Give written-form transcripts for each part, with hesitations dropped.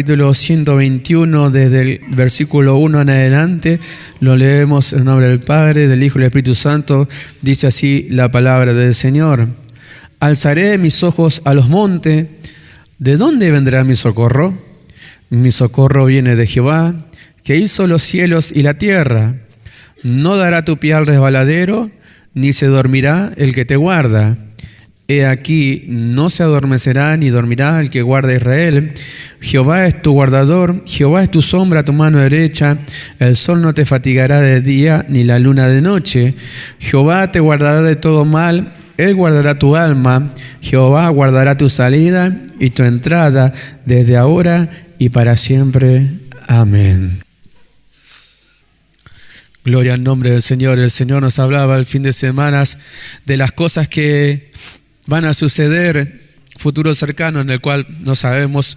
capítulo 121, desde el versículo 1 en adelante, lo leemos en nombre del Padre, del Hijo y del Espíritu Santo. Dice así la palabra del Señor. Alzaré mis ojos a los montes. ¿De dónde vendrá mi socorro? Mi socorro viene de Jehová, que hizo los cielos y la tierra. No dará tu pie al resbaladero, ni se dormirá el que te guarda. He aquí, no se adormecerá ni dormirá el que guarda a Israel. Jehová es tu guardador, Jehová es tu sombra a tu mano derecha. El sol no te fatigará de día, ni la luna de noche. Jehová te guardará de todo mal, Él guardará tu alma. Jehová guardará tu salida y tu entrada, desde ahora y para siempre. Amén. Gloria al nombre del Señor. El Señor nos hablaba el fin de semana de las cosas que van a suceder, futuro cercano, en el cual no sabemos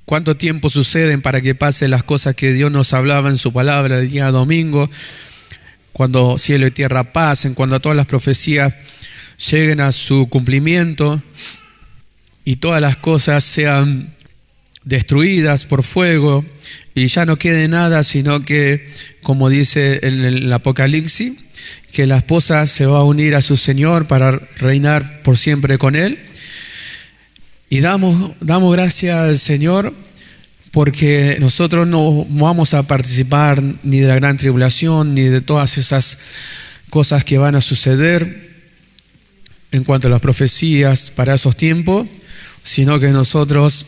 cuánto tiempo suceden para que pasen las cosas que Dios nos hablaba en su palabra el día domingo, cuando cielo y tierra pasen, cuando todas las profecías lleguen a su cumplimiento y todas las cosas sean destruidas por fuego y ya no quede nada, sino que, como dice el Apocalipsis, que la esposa se va a unir a su Señor para reinar por siempre con Él. Y damos gracias al Señor porque nosotros no vamos a participar ni de la gran tribulación ni de todas esas cosas que van a suceder en cuanto a las profecías para esos tiempos, sino que nosotros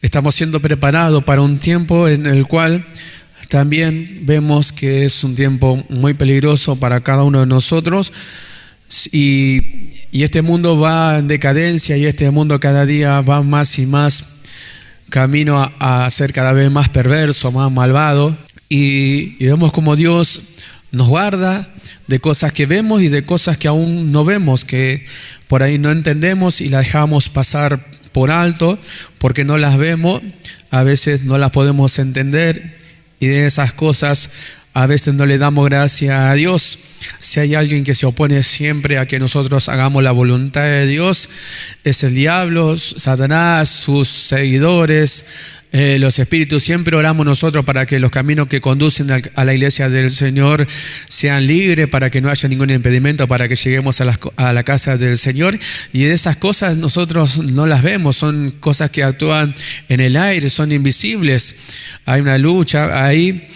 estamos siendo preparados para un tiempo en el cual también vemos que es un tiempo muy peligroso para cada uno de nosotros y este mundo va en decadencia y este mundo cada día va más y más camino a ser cada vez más perverso, más malvado y vemos como Dios nos guarda de cosas que vemos y de cosas que aún no vemos, que por ahí no entendemos y las dejamos pasar por alto porque no las vemos, a veces no las podemos entender. Y de esas cosas a veces no le damos gracias a Dios. Si hay alguien que se opone siempre a que nosotros hagamos la voluntad de Dios, es el diablo, Satanás, sus seguidores, los espíritus. Siempre oramos nosotros para que los caminos que conducen a la iglesia del Señor sean libres, para que no haya ningún impedimento, para que lleguemos a la casa del Señor. Y de esas cosas nosotros no las vemos, son cosas que actúan en el aire, son invisibles. Hay una lucha ahí.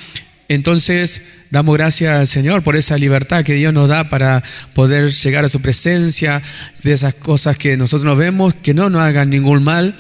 Entonces damos gracias al Señor por esa libertad que Dios nos da para poder llegar a su presencia, de esas cosas que nosotros no vemos, que no nos hagan ningún mal.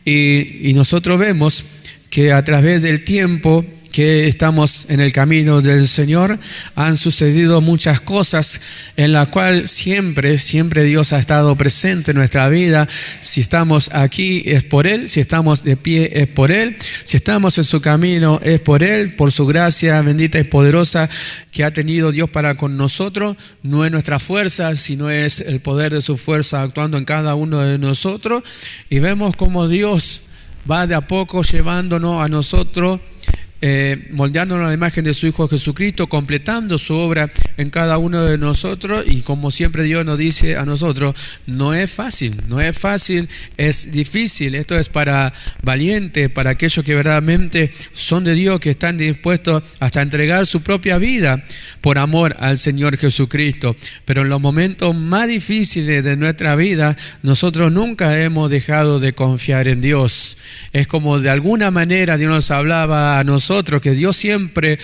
Y nosotros vemos que a través del tiempo que estamos en el camino del Señor han sucedido muchas cosas en las cuales siempre Dios ha estado presente en nuestra vida. Si estamos aquí es por Él, si estamos de pie es por Él, si estamos en su camino es por Él, por su gracia bendita y poderosa que ha tenido Dios para con nosotros. No es nuestra fuerza, sino es el poder de su fuerza actuando en cada uno de nosotros. Y vemos cómo Dios va de a poco llevándonos a nosotros, moldeándonos a la imagen de su Hijo Jesucristo, completando su obra en cada uno de nosotros. Y como siempre Dios nos dice a nosotros, no es fácil, es difícil. Esto es para valientes, para aquellos que verdaderamente son de Dios, que están dispuestos hasta entregar su propia vida por amor al Señor Jesucristo. Pero en los momentos más difíciles de nuestra vida, nosotros nunca hemos dejado de confiar en Dios. Es como de alguna manera Dios nos hablaba a nosotros, que Dios siempre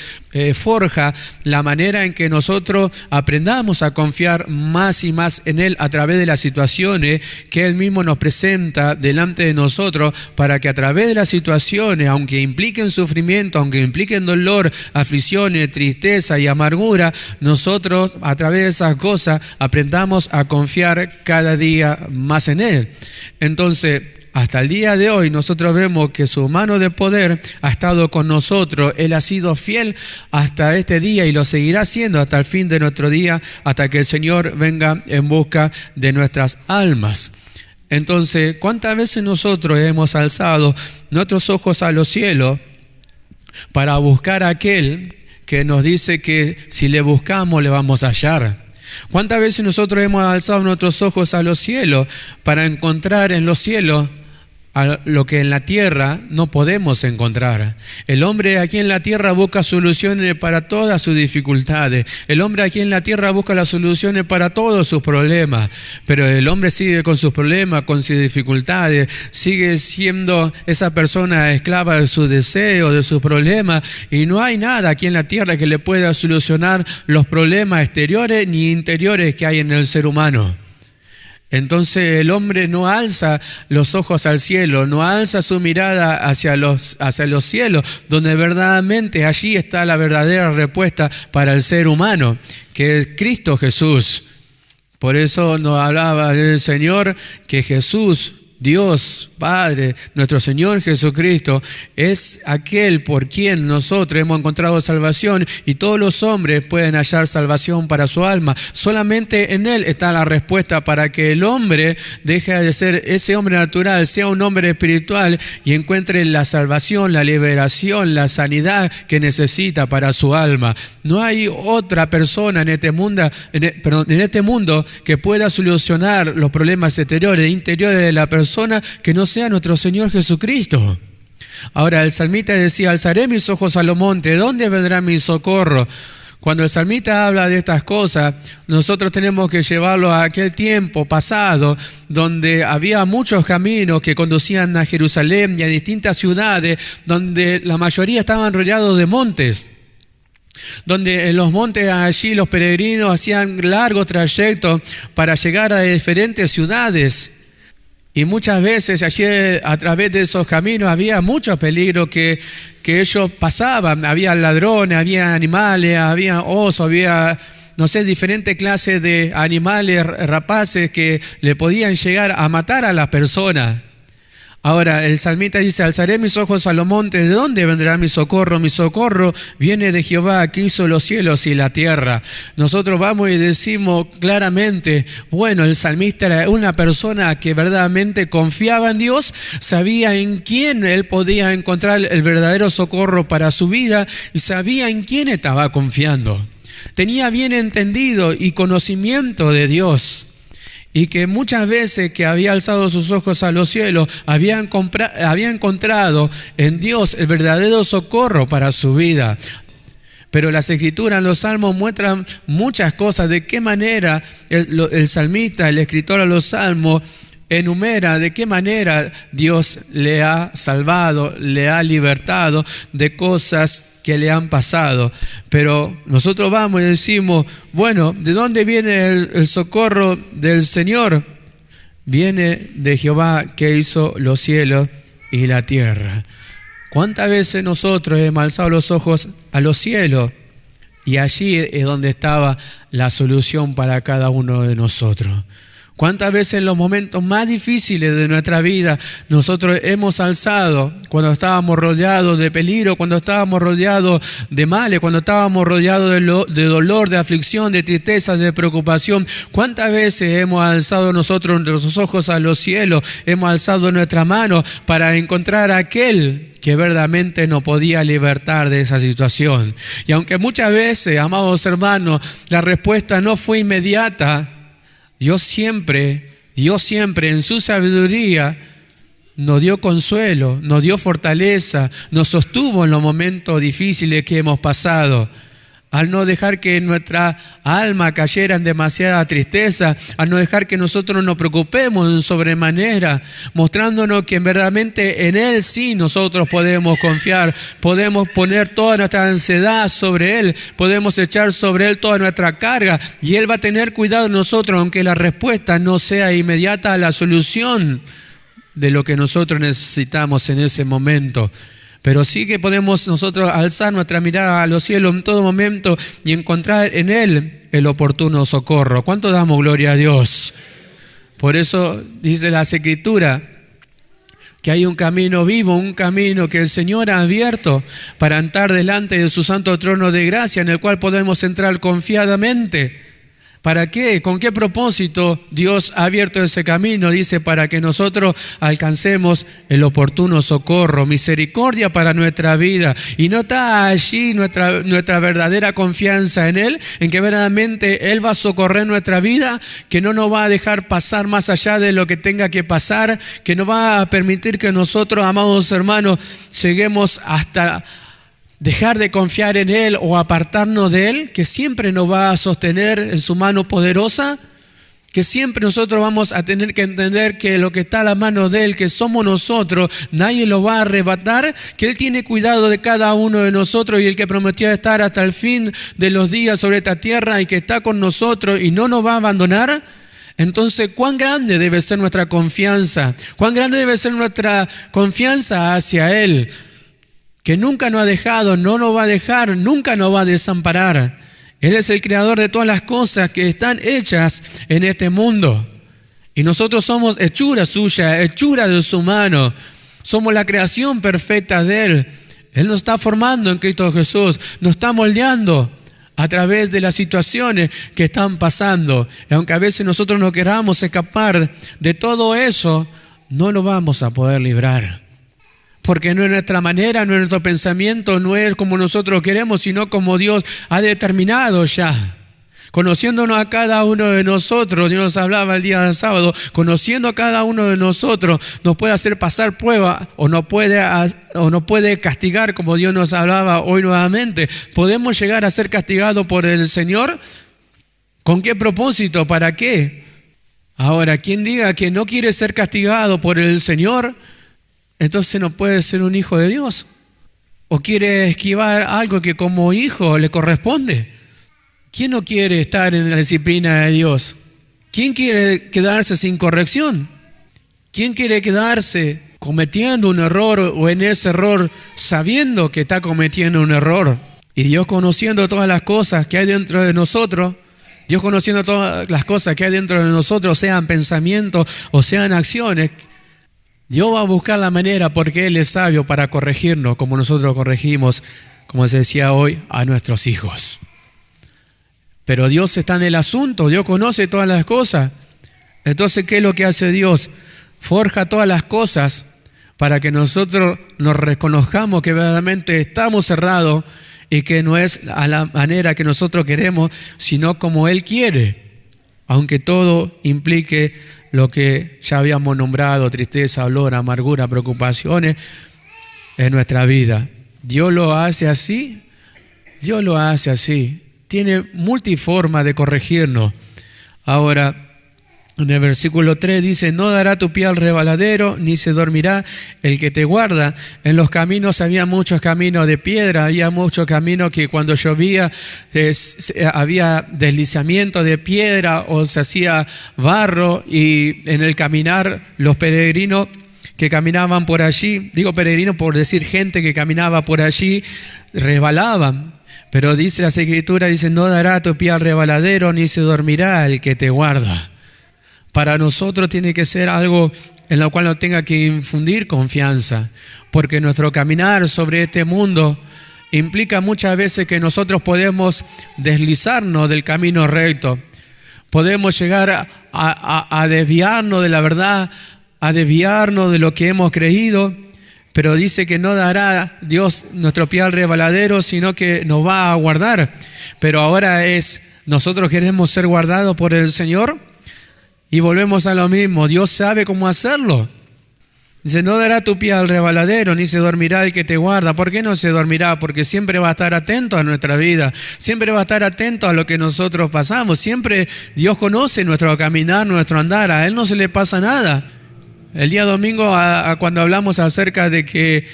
forja la manera en que nosotros aprendamos a confiar más y más en Él a través de las situaciones que Él mismo nos presenta delante de nosotros, para que a través de las situaciones, aunque impliquen sufrimiento, aunque impliquen dolor, aflicciones, tristeza y amargura, nosotros a través de esas cosas aprendamos a confiar cada día más en Él. Entonces, hasta el día de hoy nosotros vemos que su mano de poder ha estado con nosotros. Él ha sido fiel hasta este día y lo seguirá haciendo hasta el fin de nuestro día, hasta que el Señor venga en busca de nuestras almas. Entonces, ¿cuántas veces nosotros hemos alzado nuestros ojos a los cielos para buscar a aquel que nos dice que si le buscamos le vamos a hallar? ¿Cuántas veces nosotros hemos alzado nuestros ojos a los cielos para encontrar en los cielos a lo que en la tierra no podemos encontrar. El hombre aquí en la tierra busca soluciones para todas sus dificultades. El hombre aquí en la tierra busca las soluciones para todos sus problemas. Pero el hombre sigue con sus problemas, con sus dificultades, sigue siendo esa persona esclava de sus deseos, de sus problemas, y no hay nada aquí en la tierra que le pueda solucionar los problemas exteriores ni interiores que hay en el ser humano. Entonces el hombre no alza los ojos al cielo, no alza su mirada hacia los cielos, donde verdaderamente allí está la verdadera respuesta para el ser humano, que es Cristo Jesús. Por eso nos hablaba el Señor que Jesús, Dios Padre, nuestro Señor Jesucristo, es aquel por quien nosotros hemos encontrado salvación, y todos los hombres pueden hallar salvación para su alma. Solamente en Él está la respuesta para que el hombre deje de ser ese hombre natural, sea un hombre espiritual y encuentre la salvación, la liberación, la sanidad que necesita para su alma. No hay otra persona en este mundo, que pueda solucionar los problemas exteriores e interiores de la persona que no sea nuestro Señor Jesucristo. Ahora el salmista decía: alzaré mis ojos a los montes, ¿de dónde vendrá mi socorro? Cuando el salmista habla de estas cosas, nosotros tenemos que llevarlo a aquel tiempo pasado donde había muchos caminos que conducían a Jerusalén y a distintas ciudades, donde la mayoría estaban rodeados de montes, donde en los montes allí los peregrinos hacían largos trayectos para llegar a diferentes ciudades. Y muchas veces allí a través de esos caminos había mucho peligro que ellos pasaban. Había ladrones, había animales, había osos, había, diferentes clases de animales rapaces que le podían llegar a matar a las personas. Ahora el salmista dice: alzaré mis ojos a los montes, ¿de dónde vendrá mi socorro? Mi socorro viene de Jehová, que hizo los cielos y la tierra. Nosotros vamos y decimos claramente, bueno, el salmista era una persona que verdaderamente confiaba en Dios, sabía en quién él podía encontrar el verdadero socorro para su vida y sabía en quién estaba confiando. Tenía bien entendido y conocimiento de Dios. Y que muchas veces que había alzado sus ojos a los cielos, había encontrado en Dios el verdadero socorro para su vida. Pero las Escrituras en los Salmos muestran muchas cosas, de qué manera el salmista, el escritor de los Salmos, enumera de qué manera Dios le ha salvado, le ha libertado de cosas que le han pasado. Pero nosotros vamos y decimos, bueno, ¿de dónde viene el socorro del Señor? Viene de Jehová, que hizo los cielos y la tierra. ¿Cuántas veces nosotros hemos alzado los ojos a los cielos? Y allí es donde estaba la solución para cada uno de nosotros. ¿Cuántas veces en los momentos más difíciles de nuestra vida nosotros hemos alzado, cuando estábamos rodeados de peligro, cuando estábamos rodeados de males, cuando estábamos rodeados de dolor, de aflicción, de tristeza, de preocupación? ¿Cuántas veces hemos alzado nosotros nuestros ojos a los cielos, hemos alzado nuestras manos para encontrar a aquel que verdaderamente nos podía libertar de esa situación? Y aunque muchas veces, amados hermanos, la respuesta no fue inmediata, Dios siempre en su sabiduría nos dio consuelo, nos dio fortaleza, nos sostuvo en los momentos difíciles que hemos pasado. Al no dejar que nuestra alma cayera en demasiada tristeza, al no dejar que nosotros nos preocupemos en sobremanera, mostrándonos que verdaderamente en Él sí nosotros podemos confiar, podemos poner toda nuestra ansiedad sobre Él, podemos echar sobre Él toda nuestra carga y Él va a tener cuidado de nosotros, aunque la respuesta no sea inmediata a la solución de lo que nosotros necesitamos en ese momento. Pero sí que podemos nosotros alzar nuestra mirada a los cielos en todo momento y encontrar en Él el oportuno socorro. ¿Cuánto damos gloria a Dios? Por eso dice las Escrituras que hay un camino vivo, un camino que el Señor ha abierto para entrar delante de su santo trono de gracia, en el cual podemos entrar confiadamente. ¿Para qué? ¿Con qué propósito Dios ha abierto ese camino? Dice, para que nosotros alcancemos el oportuno socorro, misericordia para nuestra vida. Y no está allí nuestra verdadera confianza en Él, en que verdaderamente Él va a socorrer nuestra vida, que no nos va a dejar pasar más allá de lo que tenga que pasar, que no va a permitir que nosotros, amados hermanos, lleguemos hasta dejar de confiar en Él o apartarnos de Él, que siempre nos va a sostener en su mano poderosa, que siempre nosotros vamos a tener que entender que lo que está a la mano de Él, que somos nosotros, nadie lo va a arrebatar, que Él tiene cuidado de cada uno de nosotros y el que prometió estar hasta el fin de los días sobre esta tierra y que está con nosotros y no nos va a abandonar. Entonces, ¿cuán grande debe ser nuestra confianza? ¿Cuán grande debe ser nuestra confianza hacia Él? Que nunca nos ha dejado, no nos va a dejar, nunca nos va a desamparar. Él es el creador de todas las cosas que están hechas en este mundo. Y nosotros somos hechura suya, hechura de su mano. Somos la creación perfecta de Él. Él nos está formando en Cristo Jesús, nos está moldeando a través de las situaciones que están pasando. Y aunque a veces nosotros no queramos escapar de todo eso, no lo vamos a poder librar. Porque no es nuestra manera, no es nuestro pensamiento, no es como nosotros queremos, sino como Dios ha determinado ya. Conociéndonos a cada uno de nosotros, Dios nos hablaba el día del sábado, conociendo a cada uno de nosotros, nos puede hacer pasar prueba o no puede castigar, como Dios nos hablaba hoy nuevamente. ¿Podemos llegar a ser castigados por el Señor? ¿Con qué propósito? ¿Para qué? Ahora, quien diga que no quiere ser castigado por el Señor, entonces no puede ser un hijo de Dios. O quiere esquivar algo que como hijo le corresponde. ¿Quién no quiere estar en la disciplina de Dios? ¿Quién quiere quedarse sin corrección? ¿Quién quiere quedarse cometiendo un error o en ese error sabiendo que está cometiendo un error? Y Dios conociendo todas las cosas que hay dentro de nosotros, Dios conociendo todas las cosas que hay dentro de nosotros, sean pensamientos o sean acciones, Dios va a buscar la manera porque Él es sabio para corregirnos como nosotros corregimos, como se decía hoy, a nuestros hijos. Pero Dios está en el asunto, Dios conoce todas las cosas. Entonces, ¿qué es lo que hace Dios? Forja todas las cosas para que nosotros nos reconozcamos que verdaderamente estamos cerrados y que no es a la manera que nosotros queremos, sino como Él quiere, aunque todo implique lo que ya habíamos nombrado, tristeza, dolor, amargura, preocupaciones en nuestra vida. Dios lo hace así, Dios lo hace así. Tiene multiforma de corregirnos. Ahora, en el versículo 3 dice, no dará tu pie al resbaladero, ni se dormirá el que te guarda. En los caminos había muchos caminos de piedra, había muchos caminos que cuando llovía había deslizamiento de piedra o se hacía barro, y en el caminar los peregrinos que caminaban por allí, digo peregrinos por decir gente que caminaba por allí, resbalaban. Pero dice la Escritura, dice, no dará tu pie al resbaladero, ni se dormirá el que te guarda. Para nosotros tiene que ser algo en lo cual nos tenga que infundir confianza, porque nuestro caminar sobre este mundo implica muchas veces que nosotros podemos deslizarnos del camino recto, podemos llegar a desviarnos de la verdad, a desviarnos de lo que hemos creído, pero dice que no dará Dios nuestro pie al resbaladero, sino que nos va a guardar. Pero ahora nosotros queremos ser guardados por el Señor. Y volvemos a lo mismo, Dios sabe cómo hacerlo. Dice, no dará tu pie al resbaladero, ni se dormirá el que te guarda. ¿Por qué no se dormirá? Porque siempre va a estar atento a nuestra vida, siempre va a estar atento a lo que nosotros pasamos. Siempre Dios conoce nuestro caminar, nuestro andar, a Él no se le pasa nada. El día domingo, cuando hablamos acerca de que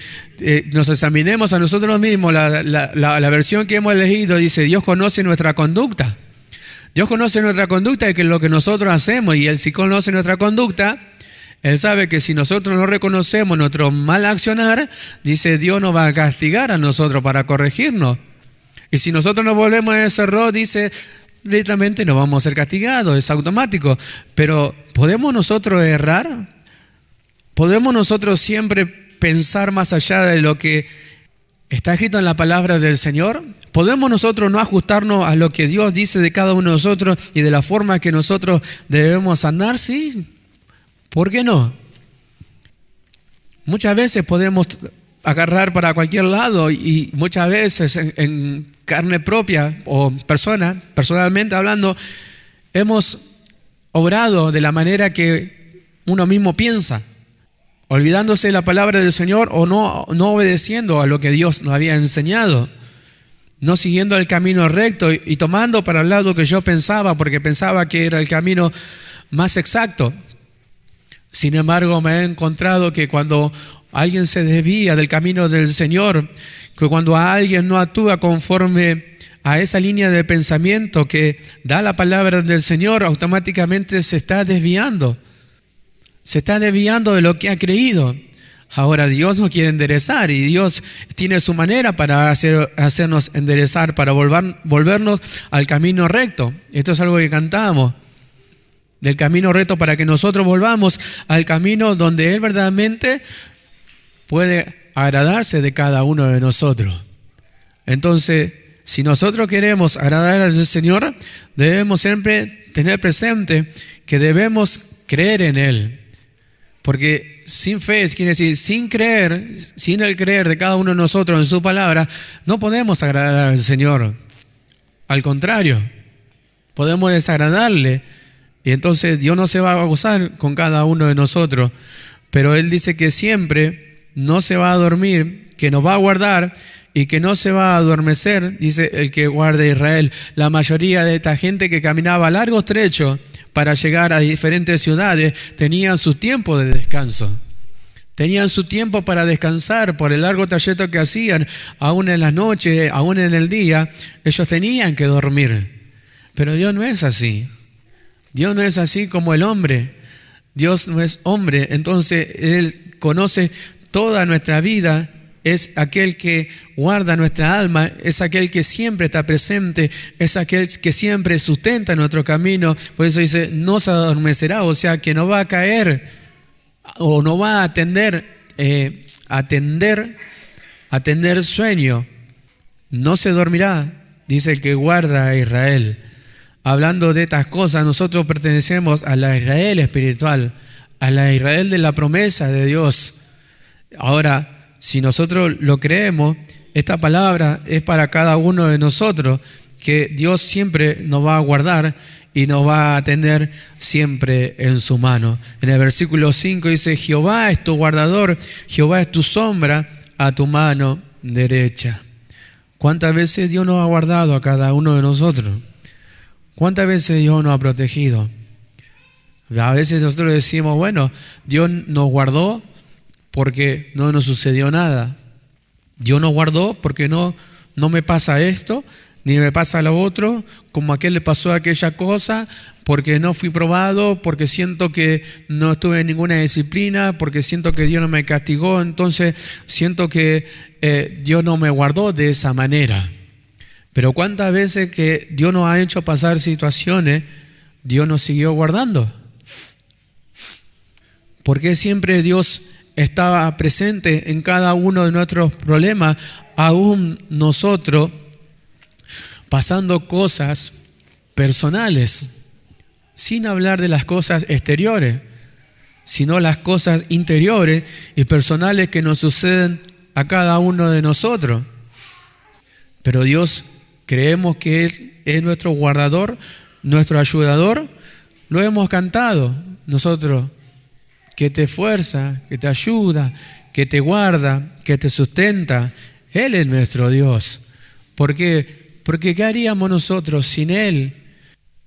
nos examinemos a nosotros mismos, la versión que hemos elegido dice, Dios conoce nuestra conducta. Dios conoce nuestra conducta y que es lo que nosotros hacemos, y Él si conoce nuestra conducta, Él sabe que si nosotros no reconocemos nuestro mal accionar, dice Dios nos va a castigar a nosotros para corregirnos. Y si nosotros nos volvemos a ese error, dice, directamente nos vamos a ser castigados, es automático. Pero ¿podemos nosotros errar? ¿Podemos nosotros siempre pensar más allá de lo que ¿Está escrito en la palabra del Señor? ¿Podemos nosotros no ajustarnos a lo que Dios dice de cada uno de nosotros y de la forma que nosotros debemos andar? Sí. ¿Por qué no? Muchas veces podemos agarrar para cualquier lado y muchas veces en carne propia o personalmente hablando, hemos obrado de la manera que uno mismo piensa, olvidándose de la palabra del Señor o no obedeciendo a lo que Dios nos había enseñado, no siguiendo el camino recto y tomando para el lado que yo pensaba porque pensaba que era el camino más exacto. Sin embargo, me he encontrado que cuando alguien se desvía del camino del Señor, que cuando alguien no actúa conforme a esa línea de pensamiento que da la palabra del Señor, automáticamente se está desviando de lo que ha creído. Ahora Dios nos quiere enderezar y Dios tiene su manera para hacernos enderezar, para volvernos al camino recto. Esto es algo que cantamos, del camino recto, para que nosotros volvamos al camino donde Él verdaderamente puede agradarse de cada uno de nosotros. Entonces, si nosotros queremos agradar al Señor, debemos siempre tener presente que debemos creer en Él. Porque sin fe, quiere decir, sin el creer de cada uno de nosotros en su palabra, no podemos agradar al Señor. Al contrario, podemos desagradarle y entonces Dios no se va a gozar con cada uno de nosotros. Pero Él dice que siempre no se va a dormir, que nos va a guardar y que no se va a adormecer, dice el que guarda a Israel. La mayoría de esta gente que caminaba largos trechos para llegar a diferentes ciudades tenían su tiempo de descanso. Tenían su tiempo para descansar por el largo trayecto que hacían, aún en las noches, aún en el día, ellos tenían que dormir. Pero Dios no es así. Dios no es así como el hombre. Dios no es hombre, entonces Él conoce toda nuestra vida, es aquel que guarda nuestra alma, es aquel que siempre está presente, es aquel que siempre sustenta nuestro camino. Por eso dice, no se adormecerá, o sea que no va a caer o no va a atender sueño, no se dormirá, dice el que guarda a Israel. Hablando de estas cosas, nosotros pertenecemos a la Israel espiritual, a la Israel de la promesa de Dios. Ahora, si nosotros lo creemos, esta palabra es para cada uno de nosotros, que Dios siempre nos va a guardar y nos va a tener siempre en su mano. En el versículo 5 dice, Jehová es tu guardador, Jehová es tu sombra a tu mano derecha. ¿Cuántas veces Dios nos ha guardado a cada uno de nosotros? ¿Cuántas veces Dios nos ha protegido? A veces nosotros decimos, bueno, Dios nos guardó porque no nos sucedió nada. Dios nos guardó porque no me pasa esto, ni me pasa lo otro, como a aquel le pasó aquella cosa, porque no fui probado, porque siento que no estuve en ninguna disciplina, porque siento que Dios no me castigó, entonces siento que Dios no me guardó de esa manera. Pero ¿cuántas veces que Dios nos ha hecho pasar situaciones, Dios nos siguió guardando? Porque siempre Dios estaba presente en cada uno de nuestros problemas, aún nosotros pasando cosas personales, sin hablar de las cosas exteriores, sino las cosas interiores y personales que nos suceden a cada uno de nosotros. Pero Dios, creemos que Él es nuestro guardador, nuestro ayudador. Lo hemos cantado nosotros, que te fuerza, que te ayuda, que te guarda, que te sustenta. Él es nuestro Dios. ¿Por qué? Porque ¿qué haríamos nosotros sin Él?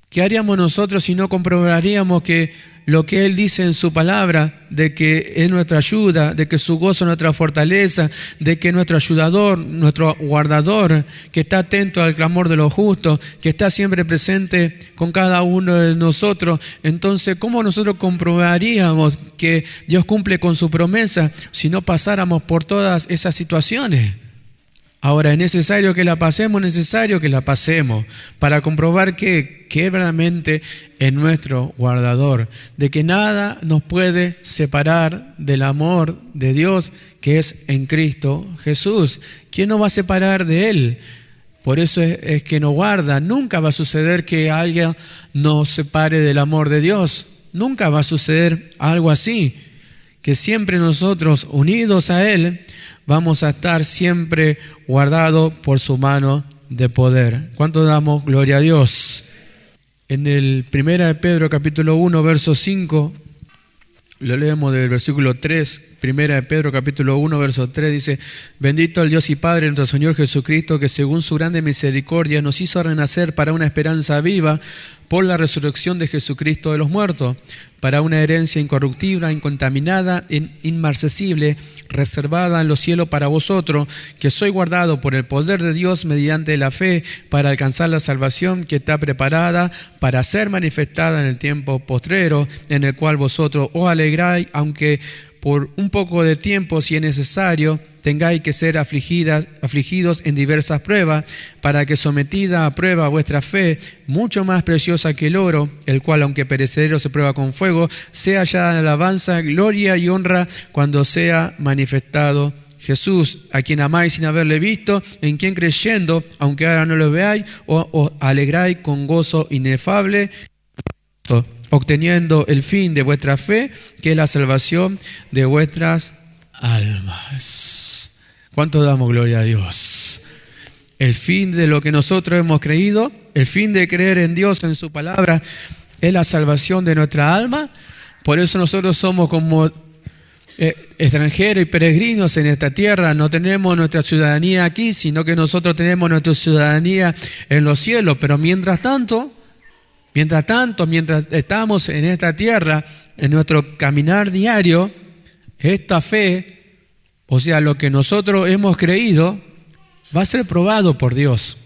¿Qué haríamos nosotros si no comprobaríamos que lo que Él dice en su palabra, de que es nuestra ayuda, de que su gozo es nuestra fortaleza, de que es nuestro ayudador, nuestro guardador, que está atento al clamor de los justos, que está siempre presente con cada uno de nosotros? Entonces, ¿cómo nosotros comprobaríamos que Dios cumple con su promesa si no pasáramos por todas esas situaciones? Ahora, es necesario que la pasemos para comprobar que verdaderamente es nuestro guardador, de que nada nos puede separar del amor de Dios que es en Cristo Jesús. ¿Quién nos va a separar de Él? Por eso es que nos guarda. Nunca va a suceder que alguien nos separe del amor de Dios. Nunca va a suceder algo así. Que siempre nosotros, unidos a Él, vamos a estar siempre guardados por su mano de poder. ¿Cuánto damos gloria a Dios? En el 1 de Pedro capítulo 1, verso 5, lo leemos del versículo 3. 1 de Pedro capítulo 1, verso 3 dice: bendito el Dios y Padre de nuestro Señor Jesucristo, que según su grande misericordia nos hizo renacer para una esperanza viva por la resurrección de Jesucristo de los muertos, para una herencia incorruptible, incontaminada, inmarcesible, reservada en los cielos para vosotros, que sois guardados por el poder de Dios mediante la fe, para alcanzar la salvación que está preparada para ser manifestada en el tiempo postrero, en el cual vosotros os alegráis, aunque por un poco de tiempo, si es necesario, tengáis que ser afligidos en diversas pruebas, para que sometida a prueba vuestra fe, mucho más preciosa que el oro, el cual aunque perecedero se prueba con fuego, sea hallada en alabanza, gloria y honra cuando sea manifestado Jesús, a quien amáis sin haberle visto, en quien creyendo, aunque ahora no lo veáis, os alegráis con gozo inefable, obteniendo el fin de vuestra fe, que es la salvación de vuestras almas. ¿Cuánto damos gloria a Dios? El fin de lo que nosotros hemos creído, el fin de creer en Dios, en su palabra, es la salvación de nuestra alma. Por eso nosotros somos como extranjeros y peregrinos en esta tierra. No tenemos nuestra ciudadanía aquí, sino que nosotros tenemos nuestra ciudadanía en los cielos. Pero mientras estamos en esta tierra, en nuestro caminar diario, esta fe, o sea, lo que nosotros hemos creído, va a ser probado por Dios.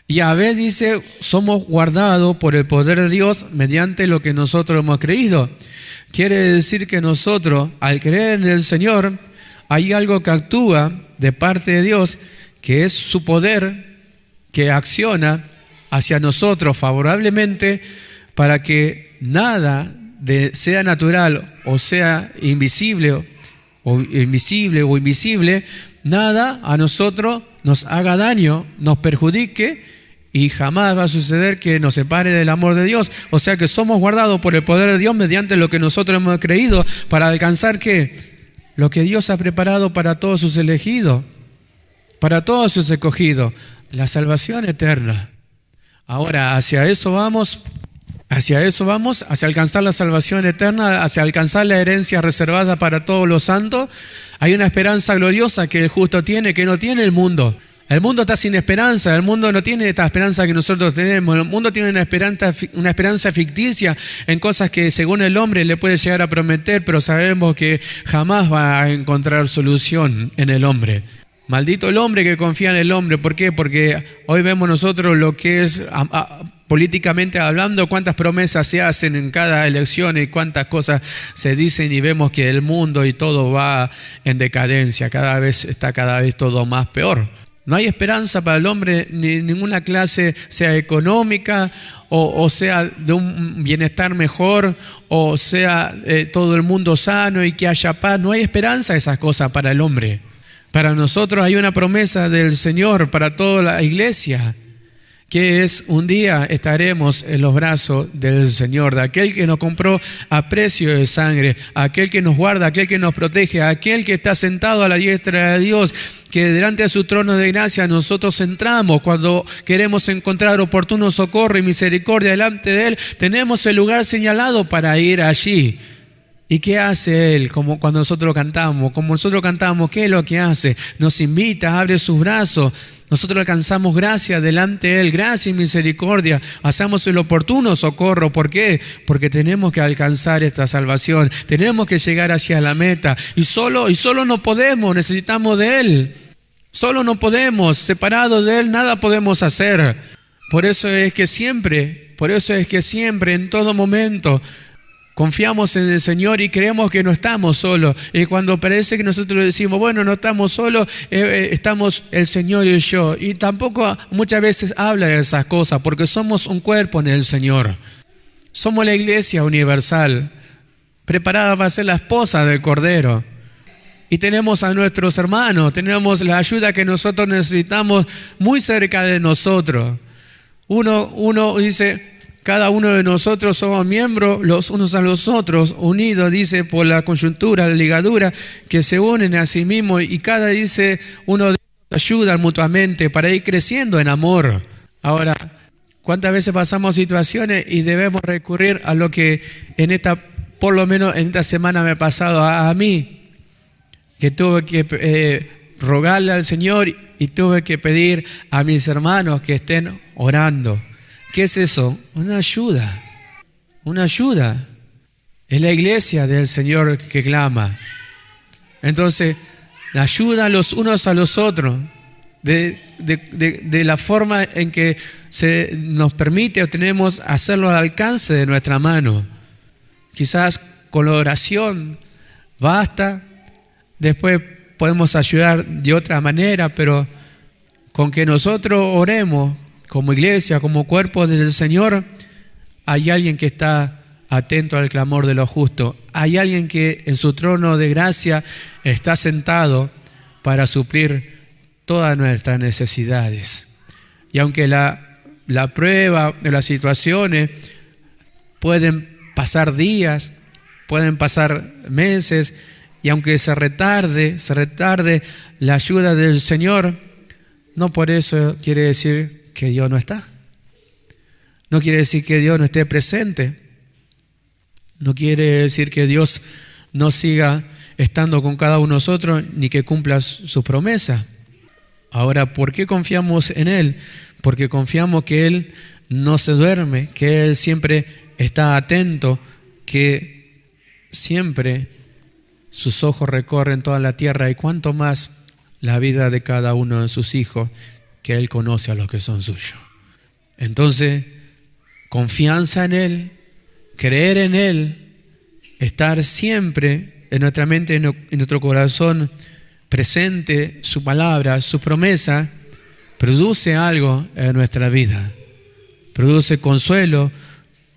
Y a veces dice, somos guardados por el poder de Dios mediante lo que nosotros hemos creído. Quiere decir que nosotros, al creer en el Señor, hay algo que actúa de parte de Dios, que es su poder, que acciona hacia nosotros favorablemente para que nada sea natural o sea invisible o invisible, nada a nosotros nos haga daño, nos perjudique, y jamás va a suceder que nos separe del amor de Dios. O sea que somos guardados por el poder de Dios mediante lo que nosotros hemos creído, para alcanzar ¿qué? Lo que Dios ha preparado para todos sus elegidos, para todos sus escogidos, la salvación eterna. Ahora, hacia eso vamos, hacia alcanzar la salvación eterna, hacia alcanzar la herencia reservada para todos los santos. Hay una esperanza gloriosa que el justo tiene, que no tiene el mundo. El mundo está sin esperanza, el mundo no tiene esta esperanza que nosotros tenemos. El mundo tiene una esperanza ficticia en cosas que según el hombre le puede llegar a prometer, pero sabemos que jamás va a encontrar solución en el hombre. Maldito el hombre que confía en el hombre. ¿Por qué? Porque hoy vemos nosotros lo que es políticamente hablando, cuántas promesas se hacen en cada elección y cuántas cosas se dicen, y vemos que el mundo y todo va en decadencia, cada vez todo más peor. No hay esperanza para el hombre, ni ninguna clase, sea económica o sea de un bienestar mejor, o sea todo el mundo sano y que haya paz. No hay esperanza de esas cosas para el hombre. Para nosotros hay una promesa del Señor para toda la iglesia, que es: un día estaremos en los brazos del Señor, de aquel que nos compró a precio de sangre, aquel que nos guarda, aquel que nos protege, aquel que está sentado a la diestra de Dios, que delante de su trono de gracia nosotros entramos cuando queremos encontrar oportuno socorro y misericordia delante de Él. Tenemos el lugar señalado para ir allí. ¿Y qué hace Él? Como cuando nosotros cantamos, ¿qué es lo que hace? Nos invita, abre sus brazos. Nosotros alcanzamos gracia delante de Él, gracia y misericordia. Hacemos el oportuno socorro. ¿Por qué? Porque tenemos que alcanzar esta salvación. Tenemos que llegar hacia la meta. Y solo no podemos, necesitamos de Él. Solo no podemos, separados de Él, nada podemos hacer. Por eso es que siempre, en todo momento, confiamos en el Señor y creemos que no estamos solos. Y cuando parece que nosotros decimos, bueno, no estamos solos, estamos el Señor y yo. Y tampoco muchas veces habla de esas cosas, porque somos un cuerpo en el Señor. Somos la iglesia universal, preparada para ser la esposa del Cordero. Y tenemos a nuestros hermanos, tenemos la ayuda que nosotros necesitamos muy cerca de nosotros. Uno dice, cada uno de nosotros somos miembros los unos a los otros, unidos, dice, por la coyuntura, la ligadura, que se unen a sí mismos, y cada, dice, uno de ellos ayuda mutuamente para ir creciendo en amor. Ahora, ¿cuántas veces pasamos situaciones y debemos recurrir a lo que por lo menos en esta semana me ha pasado a mí? Que tuve que rogarle al Señor y tuve que pedir a mis hermanos que estén orando. ¿Qué es eso? Una ayuda. Una ayuda. Es la iglesia del Señor que clama. Entonces, la ayuda los unos a los otros, de la forma en que se nos permite o tenemos hacerlo al alcance de nuestra mano. Quizás con la oración basta. Después podemos ayudar de otra manera, pero con que nosotros oremos como iglesia, como cuerpo del Señor, hay alguien que está atento al clamor de los justos. Hay alguien que en su trono de gracia está sentado para suplir todas nuestras necesidades. Y aunque la prueba de las situaciones pueden pasar días, pueden pasar meses, y aunque se retarde la ayuda del Señor, no por eso quiere decir que Dios no está. No quiere decir que Dios no esté presente. No quiere decir que Dios no siga estando con cada uno de nosotros ni que cumpla su promesa. Ahora, ¿por qué confiamos en Él? Porque confiamos que Él no se duerme, que Él siempre está atento, que siempre sus ojos recorren toda la tierra, y cuánto más la vida de cada uno de sus hijos, que Él conoce a los que son suyos. Entonces, confianza en Él, creer en Él, estar siempre en nuestra mente, en nuestro corazón presente su palabra, su promesa, produce algo en nuestra vida. Produce consuelo,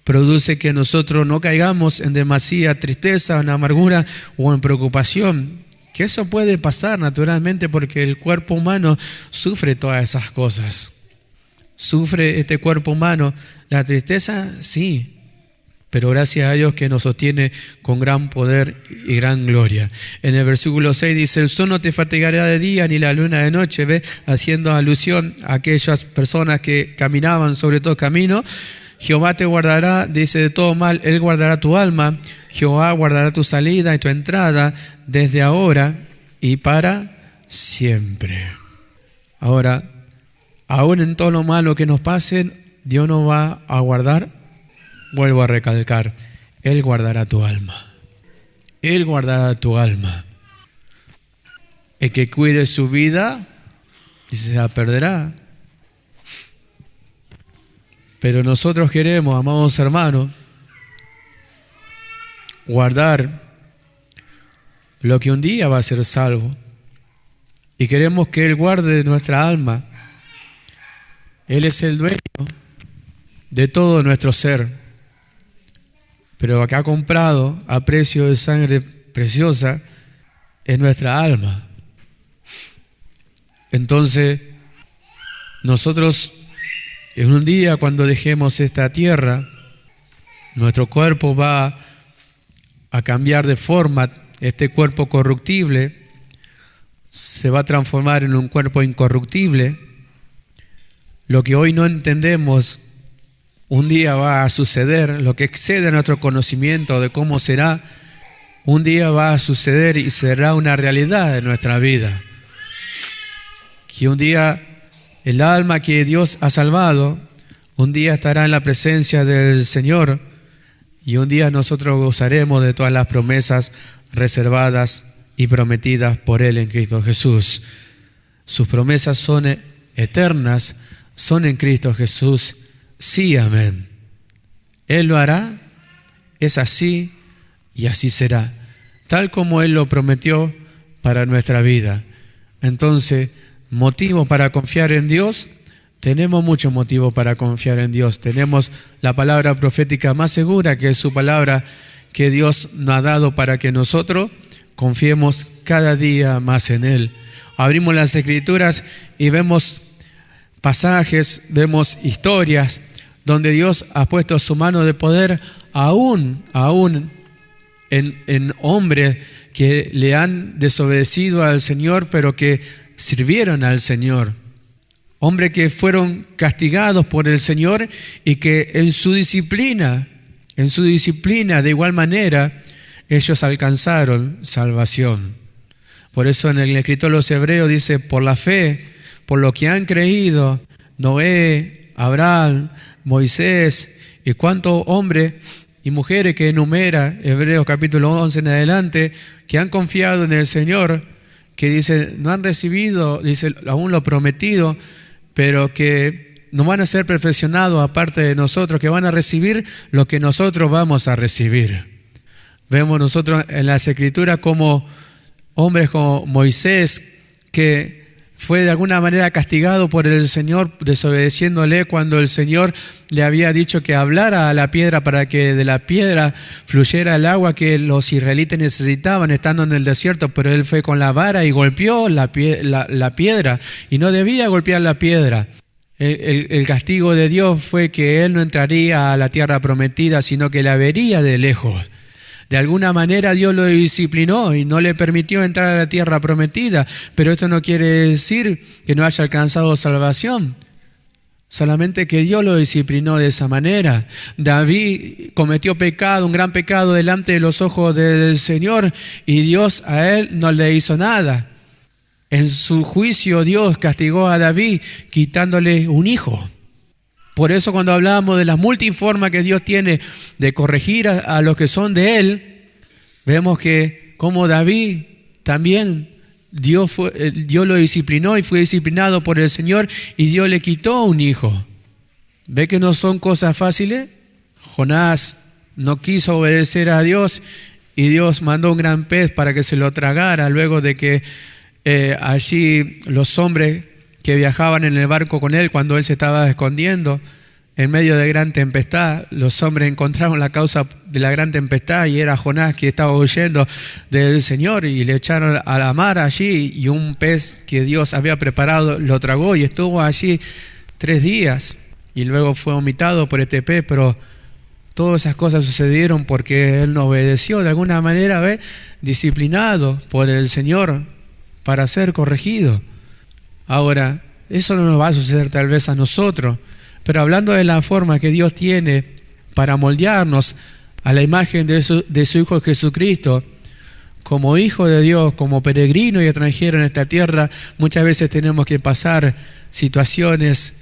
produce que nosotros no caigamos en demasiada tristeza, en amargura o en preocupación. Que eso puede pasar naturalmente porque el cuerpo humano sufre todas esas cosas. Sufre este cuerpo humano. La tristeza, sí, pero gracias a Dios que nos sostiene con gran poder y gran gloria. En el versículo 6 dice, el sol no te fatigará de día ni la luna de noche, ¿ve? Haciendo alusión a aquellas personas que caminaban sobre todo camino. Jehová te guardará, dice, de todo mal, Él guardará tu alma. Jehová guardará tu salida y tu entrada desde ahora y para siempre. Ahora, aún en todo lo malo que nos pasen, Dios nos va a guardar. Vuelvo a recalcar, Él guardará tu alma. Él guardará tu alma. El que cuide su vida, se la perderá. Pero nosotros queremos, amados hermanos, guardar lo que un día va a ser salvo. Y queremos que Él guarde nuestra alma. Él es el dueño de todo nuestro ser. Pero acá ha comprado a precio de sangre preciosa es nuestra alma. Entonces, nosotros en un día cuando dejemos esta tierra, nuestro cuerpo va a cambiar de forma. Este cuerpo corruptible se va a transformar en un cuerpo incorruptible. Lo que hoy no entendemos, un día va a suceder. Lo que excede nuestro conocimiento de cómo será, un día va a suceder y será una realidad en nuestra vida. Que un día el alma que Dios ha salvado, un día estará en la presencia del Señor, y un día nosotros gozaremos de todas las promesas reservadas y prometidas por Él en Cristo Jesús. Sus promesas son eternas, son en Cristo Jesús. Sí, amén. Él lo hará, es así y así será, tal como Él lo prometió para nuestra vida. Entonces, motivos para confiar en Dios, tenemos muchos motivos para confiar en Dios. Tenemos la palabra profética más segura, que es su palabra que Dios nos ha dado para que nosotros confiemos cada día más en Él. Abrimos las Escrituras y vemos pasajes, vemos historias donde Dios ha puesto su mano de poder aún en hombres que le han desobedecido al Señor, pero que sirvieron al Señor. Hombres que fueron castigados por el Señor y que en su disciplina de igual manera, ellos alcanzaron salvación. Por eso en el escritor de los Hebreos dice, por la fe, por lo que han creído, Noé, Abraham, Moisés y cuántos hombres y mujeres que enumera Hebreos capítulo 11 en adelante, que han confiado en el Señor, que dice, no han recibido, dice, aún lo prometido, pero que no van a ser perfeccionados aparte de nosotros, que van a recibir lo que nosotros vamos a recibir. Vemos nosotros en las Escrituras como hombres como Moisés, que fue de alguna manera castigado por el Señor desobedeciéndole cuando el Señor le había dicho que hablara a la piedra para que de la piedra fluyera el agua que los israelitas necesitaban estando en el desierto, pero él fue con la vara y golpeó la piedra y no debía golpear la piedra. El castigo de Dios fue que él no entraría a la tierra prometida, sino que la vería de lejos. De alguna manera Dios lo disciplinó y no le permitió entrar a la tierra prometida, pero esto no quiere decir que no haya alcanzado salvación, solamente que Dios lo disciplinó de esa manera. David cometió pecado, un gran pecado delante de los ojos del Señor, y Dios a él no le hizo nada. En su juicio Dios castigó a David quitándole un hijo. Por eso cuando hablábamos de la multiforma que Dios tiene de corregir a los que son de Él, vemos que como David también Dios lo disciplinó y fue disciplinado por el Señor y Dios le quitó un hijo. ¿Ve que no son cosas fáciles? Jonás no quiso obedecer a Dios y Dios mandó un gran pez para que se lo tragara luego de que allí los hombres que viajaban en el barco con él, cuando él se estaba escondiendo en medio de gran tempestad, los hombres encontraron la causa de la gran tempestad y era Jonás que estaba huyendo del Señor y le echaron a la mar allí y un pez que Dios había preparado lo tragó y estuvo allí 3 días y luego fue vomitado por este pez, pero todas esas cosas sucedieron porque él no obedeció, de alguna manera, disciplinado por el Señor para ser corregido. Ahora, eso no nos va a suceder tal vez a nosotros, pero hablando de la forma que Dios tiene para moldearnos a la imagen de su Hijo Jesucristo, como hijo de Dios, como peregrino y extranjero en esta tierra, muchas veces tenemos que pasar situaciones,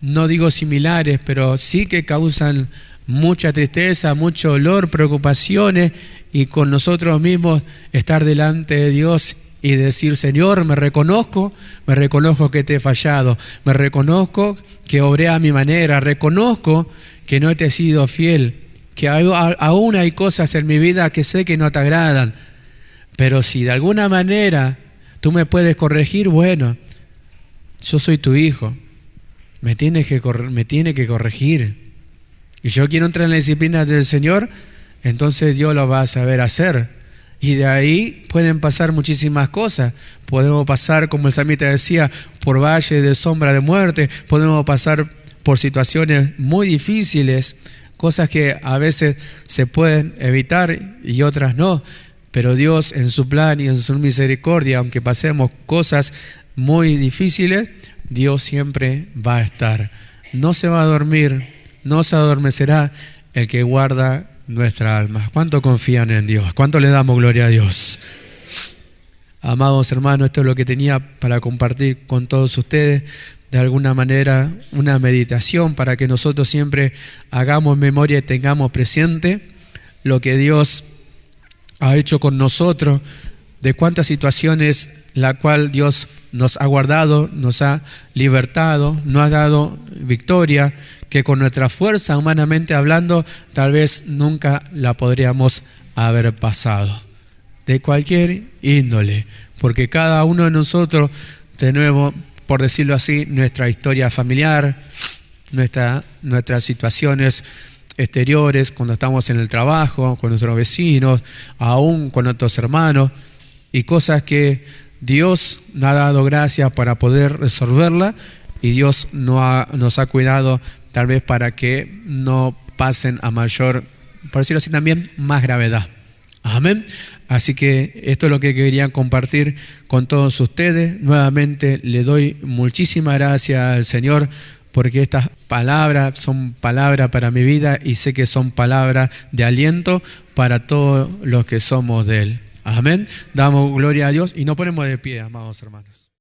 no digo similares, pero sí que causan mucha tristeza, mucho dolor, preocupaciones, y con nosotros mismos estar delante de Dios y decir, Señor, me reconozco que te he fallado, me reconozco que obré a mi manera, reconozco que no te he sido fiel, que aún hay cosas en mi vida que sé que no te agradan, pero si de alguna manera tú me puedes corregir, bueno, yo soy tu hijo, me tiene que corregir, y yo quiero entrar en la disciplina del Señor, entonces Dios lo va a saber hacer. Y de ahí pueden pasar muchísimas cosas. Podemos pasar, como el salmista decía, por valles de sombra de muerte. Podemos pasar por situaciones muy difíciles, cosas que a veces se pueden evitar y otras no. Pero Dios en su plan y en su misericordia, aunque pasemos cosas muy difíciles, Dios siempre va a estar. No se va a dormir, no se adormecerá el que guarda nuestra alma. ¿Cuánto confían en Dios? ¿Cuánto le damos gloria a Dios? Amados hermanos, esto es lo que tenía para compartir con todos ustedes. De alguna manera, una meditación para que nosotros siempre hagamos memoria y tengamos presente lo que Dios ha hecho con nosotros, de cuántas situaciones la cual Dios nos ha guardado, nos ha libertado, nos ha dado victoria, que con nuestra fuerza, humanamente hablando, tal vez nunca la podríamos haber pasado. De cualquier índole, porque cada uno de nosotros tenemos, por decirlo así, nuestra historia familiar, nuestras situaciones exteriores, cuando estamos en el trabajo, con nuestros vecinos, aún con nuestros hermanos, y cosas que Dios nos ha dado gracia para poder resolverla, y Dios nos ha cuidado tal vez para que no pasen a mayor, por decirlo así también, más gravedad. Amén. Así que esto es lo que quería compartir con todos ustedes. Nuevamente le doy muchísimas gracias al Señor, porque estas palabras son palabras para mi vida y sé que son palabras de aliento para todos los que somos de Él. Amén. Damos gloria a Dios y nos ponemos de pie, amados hermanos.